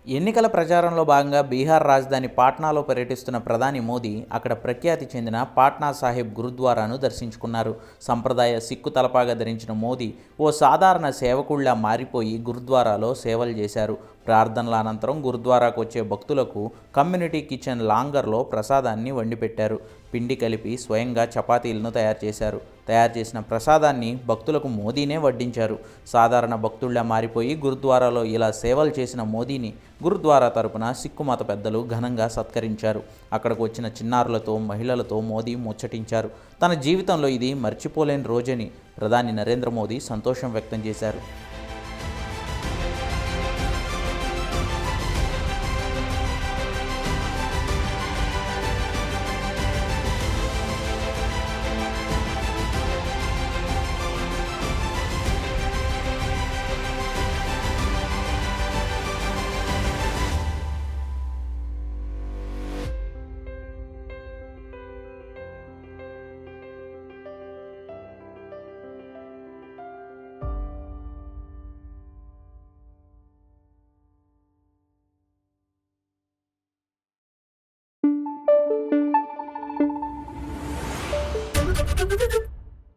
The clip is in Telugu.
ఎన్నికల ప్రచారంలో భాగంగా బీహార్ రాజధాని పాట్నాలో పర్యటిస్తున్న ప్రధాని మోదీ అక్కడ ప్రఖ్యాతి చెందిన పాట్నా సాహిబ్ గురుద్వారాను దర్శించుకున్నారు. సంప్రదాయ సిక్కు తలపాగా ధరించిన మోదీ ఓ సాధారణ సేవకుళ్లా మారిపోయి గురుద్వారాలో సేవలు చేశారు. ప్రార్థనల అనంతరం గురుద్వారాకు వచ్చే భక్తులకు కమ్యూనిటీ కిచెన్ లాంగర్లో ప్రసాదాన్ని వండిపెట్టారు. పిండి కలిపి స్వయంగా చపాతీలను తయారు చేసిన ప్రసాదాన్ని భక్తులకు మోదీనే వడ్డించారు. సాధారణ భక్తుళ్లా మారిపోయి గురుద్వారాలో ఇలా సేవలు చేసిన మోదీని గురుద్వారా తరపున సిక్కు మత పెద్దలు ఘనంగా సత్కరించారు. అక్కడకు వచ్చిన చిన్నారులతో, మహిళలతో మోదీ ముచ్చటించారు. తన జీవితంలో ఇది మర్చిపోలేని రోజని ప్రధాని నరేంద్ర మోదీ సంతోషం వ్యక్తం చేశారు. Thank you.